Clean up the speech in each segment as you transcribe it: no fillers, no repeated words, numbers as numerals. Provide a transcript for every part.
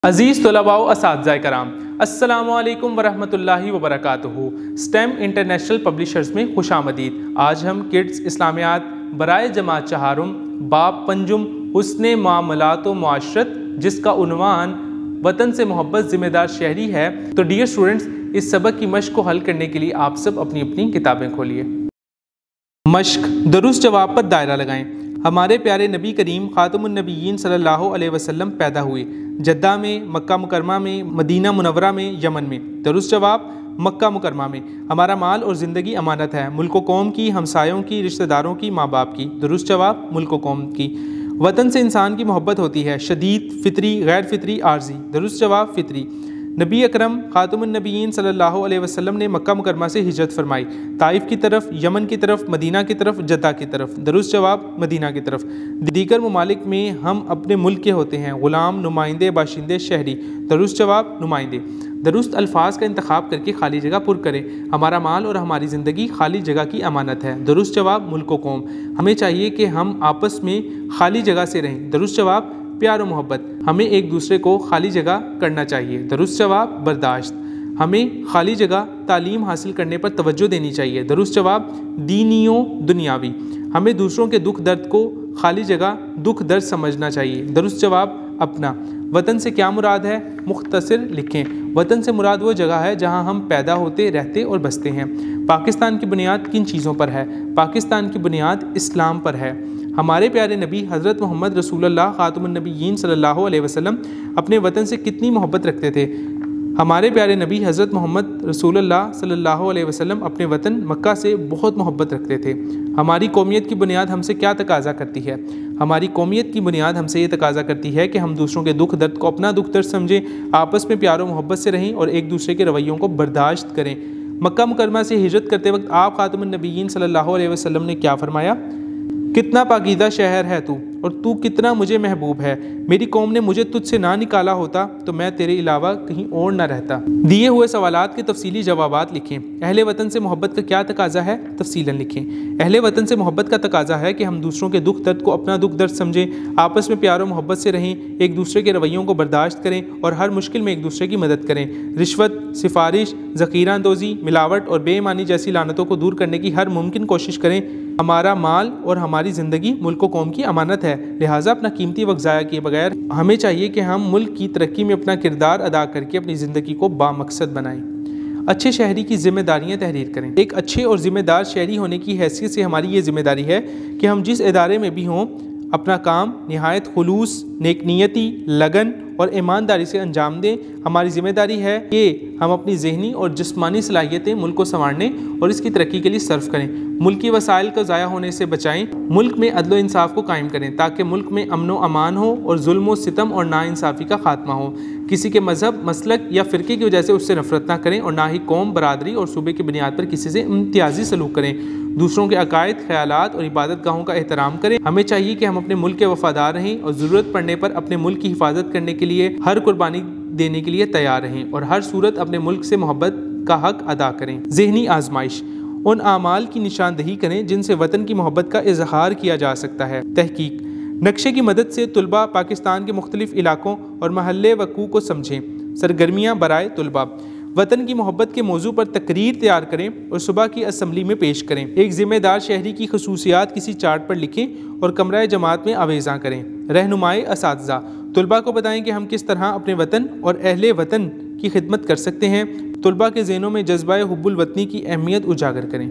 अज़ीज़ तलबा व असातिज़ा कराम, अस्सलामु अलैकुम वरहमतुल्लाहि वबरकातुहू। स्टेम इंटरनेशनल पब्लिशर्स में खुशामदीद। आज हम किड्स इस्लामियात बराए जमात चहारुम बाब पंजुम हुस्ने मामलात व मुआशरत, जिसका उन्वान वतन से मोहब्बत ज़िम्मेदार शहरी है। तो डियर स्टूडेंट्स, इस सबक की मश्क को हल करने के लिए आप सब अपनी अपनी किताबें खोलिए। मश्क, दुरुस्त जवाब पर दायरा लगाएं। हमारे प्यारे नबी करीम खातमुन नबीयीन सल्लल्लाहु अलैहि वसल्लम पैदा हुए जद्दा में, मक्का मुकरमा में, मदीना मुनव्वरा में, यमन में। दुरुस्त जवाब मक्का मुकरमा में। हमारा माल और ज़िंदगी अमानत है, मुल्क कौम की, हमसायों की, रिश्तेदारों की, माँ बाप की। दुरुस्त जवाब मुल्क कौम की। वतन से इंसान की मोहब्बत होती है, शदीद, फितरी, गैर फितरी, आर्जी। दुरुस्त जवाब फितरी। नबी अकरम खातमुन नबीयीन सल्लल्लाहु अलैहि वसल्लम ने मक्का मुकरमा से हिजरत फरमाई, ताइफ की तरफ, यमन की तरफ, मदीना की तरफ, जद्दा की तरफ। दुरुस्त जवाब मदीना की तरफ। दीगर ममालिक में हम अपने मुल्क के होते हैं, ग़ुलाम, नुमाइंदे, बाशिंदे, शहरी। दुरुस्त जवाब नुमाइंदे। दुरुस्त अल्फाज का इंतखाब करके खाली जगह पुर करें। हमारा माल और हमारी ज़िंदगी खाली जगह की अमानत है। दुरुस्त जवाब मुल्क व कौम। हमें चाहिए कि हम आपस में खाली जगह से रहें। दुरुस्त जवाब प्यार और मोहब्बत। हमें एक दूसरे को खाली जगह करना चाहिए। दुरुस्त जवाब बर्दाश्त। हमें खाली जगह तालीम हासिल करने पर तवज्जो देनी चाहिए। दुरुस्त जवाब दीनियों दुनियावी। हमें दूसरों के दुख दर्द को खाली जगह दुख दर्द समझना चाहिए। दुरुस्त जवाब अपना। वतन से क्या मुराद है? मुख्तसर लिखें। वतन से मुराद वो जगह है जहाँ हम पैदा होते, रहते और बसते हैं। पाकिस्तान की बुनियाद किन चीज़ों पर है? पाकिस्तान की बुनियाद इस्लाम पर है। हमारे प्यारे नबी हज़रत मोहम्मद रसूलुल्लाह खातमुन नबीयीन सल्लल्लाहु अलैहि वसल्लम अपने वतन से कितनी मोहब्बत रखते थे? हमारे प्यारे नबी हज़रत मोहम्मद रसूलुल्लाह सल्लल्लाहु अलैहि वसल्लम अपने वतन मक्का से बहुत मोहब्बत रखते थे। हमारी कौमियत की बुनियाद हमसे क्या तकाजा करती है? हमारी कौमियत की बुनियाद हमसे ये तकाजा करती है कि हम दूसरों के दुख दर्द को अपना दुख दर्द समझें, आपस में प्यार और मोहब्बत से रहें और एक दूसरे के रवैयों को बर्दाश्त करें। मक्का मुकरमा से हिजरत करते वक्त आप खातमुन नबीयीन सल्लल्लाहु अलैहि वसल्लम ने क्या फरमाया? कितना पाकीज़ा शहर है तू, और तू कितना मुझे महबूब है। मेरी कौम ने मुझे तुझसे ना निकाला होता तो मैं तेरे अलावा कहीं और ना रहता। दिए हुए सवालात के तफसीली जवाबात लिखें। अहले वतन से मोहब्बत का क्या तकाजा है? तफसीलन लिखें। अहले वतन से मोहब्बत का तकाजा है कि हम दूसरों के दुख दर्द को अपना दुख दर्द समझें, आपस में प्यार और मोहब्बत से रहें, एक दूसरे के रवैयों को बर्दाश्त करें और हर मुश्किल में एक दूसरे की मदद करें। रिश्वत, सिफारिश, ज़ख़ीरा अंदोज़ी, मिलावट और बेईमानी जैसी लानतों को दूर करने की हर मुमकिन कोशिश करें। हमारा माल और हमारी ज़िंदगी मुल्क व कौम की अमानत है, लिहाजा अपना कीमती वक्त ज़ाया किए बगैर हमें चाहिए कि हम मुल्क की तरक्की में अपना किरदार अदा करके अपनी ज़िंदगी को बामकसद बनाएं। अच्छे शहरी की जिम्मेदारियां तहरीर करें। एक अच्छे और ज़िम्मेदार शहरी होने की हैसियत से हमारी ये जिम्मेदारी है कि हम जिस इदारे में भी हों अपना काम निहायत खुलूस, नेकनीयती, लगन और ईमानदारी से अंजाम दें। हमारी ज़िम्मेदारी है कि हम अपनी ज़हनी और जिस्मानी सलाहियतें मुल्क को संवारने और इसकी तरक्की के लिए सर्फ करें। मुल्की वसाइल को ज़ाया होने से बचाएं। मुल्क में अदल व इंसाफ को कायम करें ताकि मुल्क में अमन व अमान हो और जुल्म व सितम और नाइंसाफ़ी का खात्मा हो। किसी के मज़हब, मसलक या फ़िरके की वजह से उससे नफरत ना करें और ना ही कौम, बरादरी और सूबे की बुनियाद पर किसी से इम्तियाजी सलूक करें। दूसरों के अकायद, ख़यालात और इबादत गाहों का एहतराम करें। हमें चाहिए कि हम अपने मुल्क के वफ़ादार रहें और ज़रूरत पड़ने पर अपने मुल्क की हिफाजत करने के लिए हर कुर्बानी देने के लिए तैयार रहें और हर सूरत अपने मुल्क से मोहब्बत का हक अदा करें। ज़हनी आजमाइश, उन आमाल की निशानदही करें जिनसे वतन की मोहब्बत का इजहार किया जा सकता है। तहकीक, नक्शे की मदद से तुलबा पाकिस्तान के मुख्तलिफ इलाकों और महल्ले वकू को समझें। सरगर्मियाँ बराए तुलबा, वतन की मोहब्बत के मौजू पर तकरीर तैयार करें और सुबह की असम्बली में पेश करें। एक ज़िम्मेदार शहरी की खसूसियात किसी चार्ट पर लिखें और कमरा जमात में आवेज़ा करें। रहनुमाई असातिज़ा, तुलबा को बताएं कि हम किस तरह अपने वतन और अहले वतन की खिदमत कर सकते हैं। तुलबा के ज़हनों में जज्बा हुब्बुल वतनी की अहमियत उजागर करें।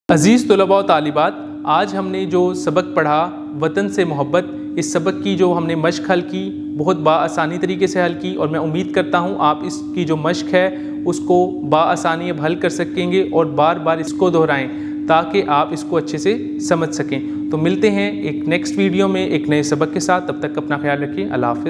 अज़ीज़ तलबा व तालिबात, आज हमने जो सबक पढ़ा वतन से मोहब्बत, इस सबक की जो हमने मश्क हल की बहुत बाआसानी तरीके से हल की और मैं उम्मीद करता हूँ आप इसकी जो मश्क है उसको बाआसानी अब हल कर सकेंगे और बार बार इसको दोहराएं ताकि आप इसको अच्छे से समझ सकें। तो मिलते हैं एक नेक्स्ट वीडियो में एक नए सबक के साथ। तब तक अपना ख्याल रखिए। अल्लाह हाफ़िज़।